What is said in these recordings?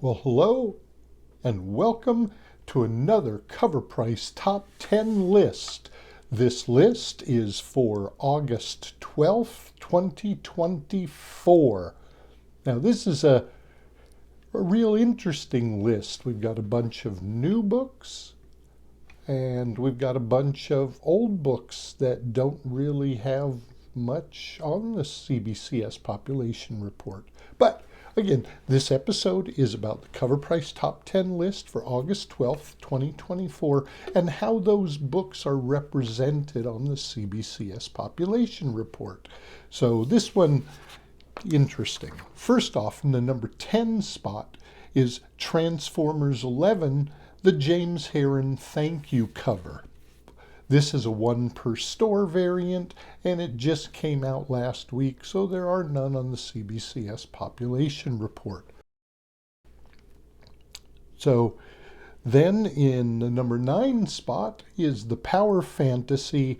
Well, hello and welcome to another CovrPrice Top 10 list. This list is for August 12th, 2024. Now, this is a real interesting list. We've got a bunch of new books and we've got a bunch of old books that don't really have much on the CBCS population report. But again, this episode is about the CovrPrice Top 10 list for August 12th, 2024, and how those books are represented on the CBCS population report. So this one, interesting. First off, in the number 10 spot is Transformers 11, the James Heron Thank You cover. This is a one per store variant, and it just came out last week, so there are none on the CBCS population report. So then in the number 9 spot is the Power Fantasy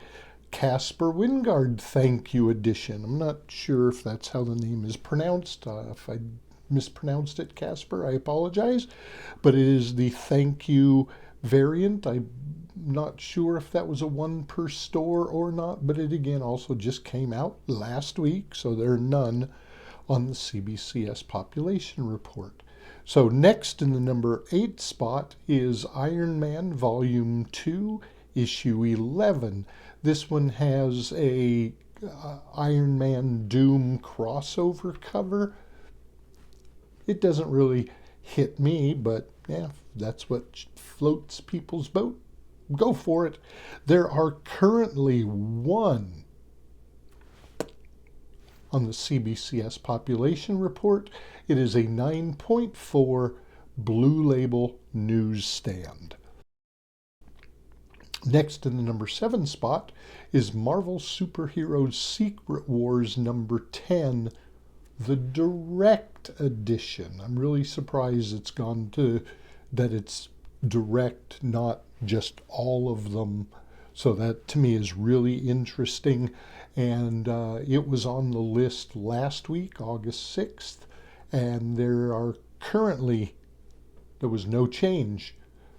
Casper Wingard Thank You edition. I'm not sure if that's how the name is pronounced. If I mispronounced it, Casper, I apologize. But it is the thank you variant. I'm not sure if that was a one per store or not, but it again also just came out last week, so there are none on the CBCS population report. So next in the number 8 spot is Iron Man Volume 2, Issue 11. This one has a Iron Man Doom crossover cover. It doesn't really hit me, but yeah, that's what floats people's boat. Go for it. There are currently one on the CBCS population report. It is a 9.4 Blue Label newsstand. Next in the number 7 spot is Marvel Superheroes Secret Wars number 10, the direct edition. I'm really surprised it's gone to that it's direct, not just all of them. So that to me is really interesting. And it was on the list last week, August 6th, and there was no change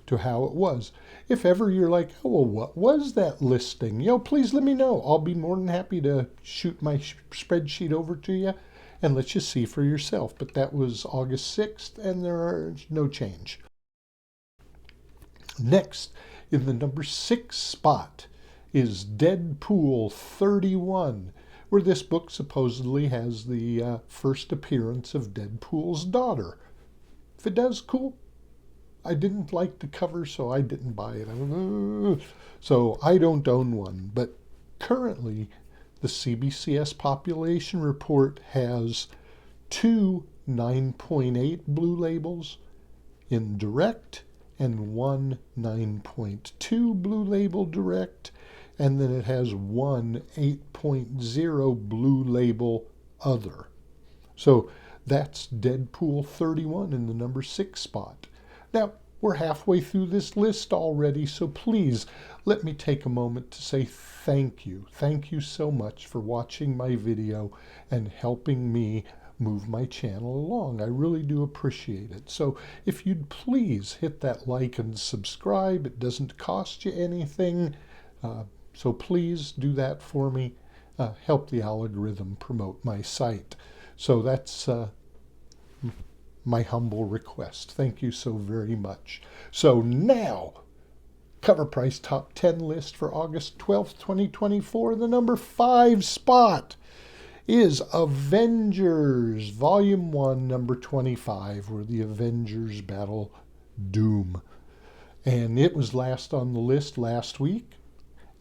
to how it was. If ever you're like, oh, well, what was that listing? Please let me know. I'll be more than happy to shoot my spreadsheet over to you and let you see for yourself. But that was August 6th, and there's no change. Next, in the number 6 spot is Deadpool 31, where this book supposedly has the first appearance of Deadpool's daughter. If it does, cool. I didn't like the cover, so I didn't buy it. So I don't own one. But currently, the CBCS population report has 2 9.8 blue labels in direct and 1 9.2 blue label direct, and then it has 1 8.0 blue label other. So that's Deadpool 31 in the number 6 spot. Now, we're halfway through this list already, so please let me take a moment to say thank you. Thank you so much for watching my video and helping me move my channel along. I really do appreciate it. So if you'd please hit that like and subscribe. It doesn't cost you anything. So please do that for me. Help the algorithm promote my site. So that's my humble request. Thank you so very much. So now, CovrPrice Top 10 list for August 12th, 2024. The number 5 spot is Avengers, Volume 1, number 25, where the Avengers battle Doom. And it was last on the list last week,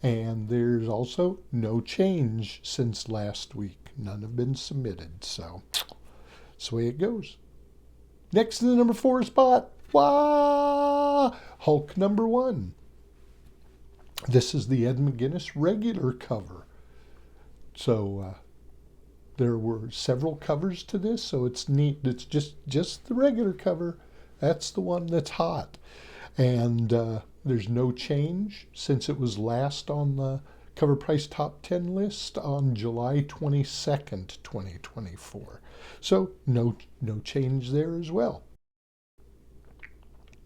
and there's also no change since last week. None have been submitted, so that's the way it goes. Next to the number 4 spot, Hulk number 1. This is the Ed McGuinness regular cover. So there were several covers to this, so it's neat. It's just the regular cover. That's the one that's hot. And there's no change since it was last on the CovrPrice Top 10 list on July 22nd, 2024. So no change there as well.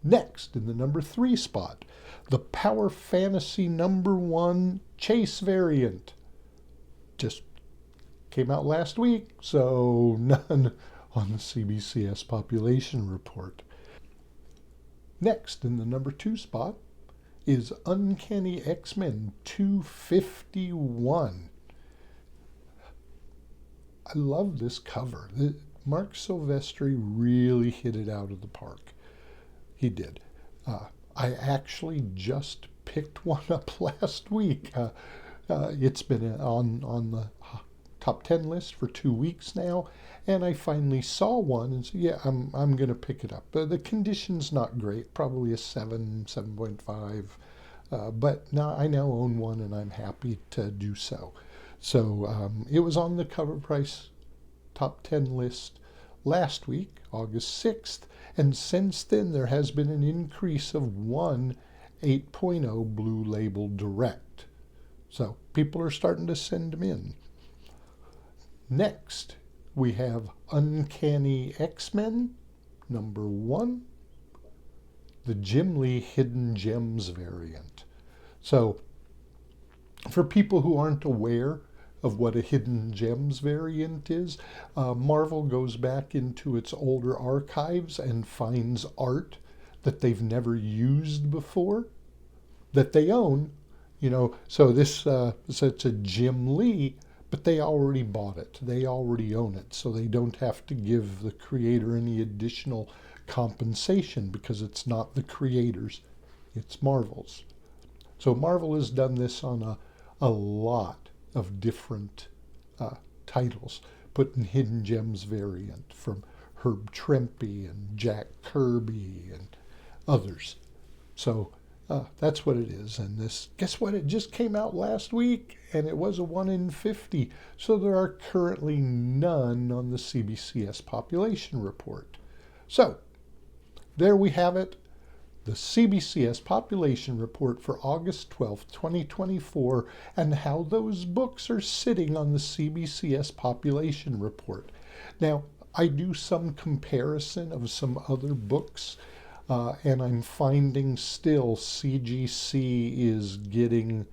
Next, in the number 3 spot, the Power Fantasy number 1 Chase variant. Just came out last week, so none on the CBCS Population report. Next, in the number 2 spot, is Uncanny X-Men 251. I love this cover. Mark Silvestri really hit it out of the park. He did. I actually just picked one up last week. It's been on the top 10 list for 2 weeks now, and I finally saw one and said, yeah, I'm going to pick it up. The condition's not great, probably a 7.5, but now I now own one and I'm happy to do so. So it was on the CovrPrice top 10 list last week, August 6th, and since then there has been an increase of one 8.0 Blue Label Direct. So people are starting to send them in. Next, we have Uncanny X-Men number 1, the Jim Lee Hidden Gems variant. So for people who aren't aware of what a Hidden Gems variant is, Marvel goes back into its older archives and finds art that they've never used before, that they own. So this it's a Jim Lee, but they already bought it. They already own it, so they don't have to give the creator any additional compensation because it's not the creator's, it's Marvel's. So Marvel has done this on a lot of different titles, putting Hidden Gems variant from Herb Trimpe and Jack Kirby and others. So that's what it is. And this, guess what? It just came out last week, and it was a 1 in 50. So there are currently none on the CBCS Population report. So there we have it. The CBCS Population Report for August 12th, 2024, and how those books are sitting on the CBCS Population Report. Now, I do some comparison of some other books, and I'm finding still CGC is getting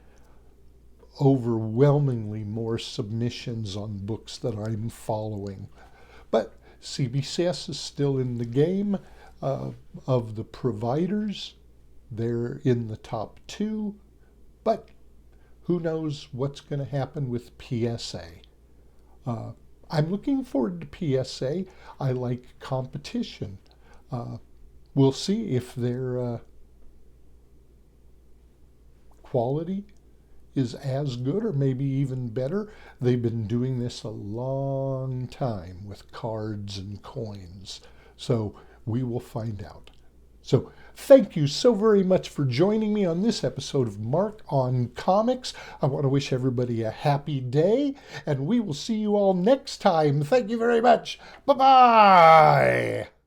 overwhelmingly more submissions on books that I'm following. But CBCS is still in the game. Of the providers, they're in the top 2, but who knows what's going to happen with PSA. I'm looking forward to PSA. I like competition. We'll see if their quality is as good or maybe even better. They've been doing this a long time with cards and coins. So we will find out. So thank you so very much for joining me on this episode of Mark on Comics. I want to wish everybody a happy day, and we will see you all next time. Thank you very much. Bye-bye.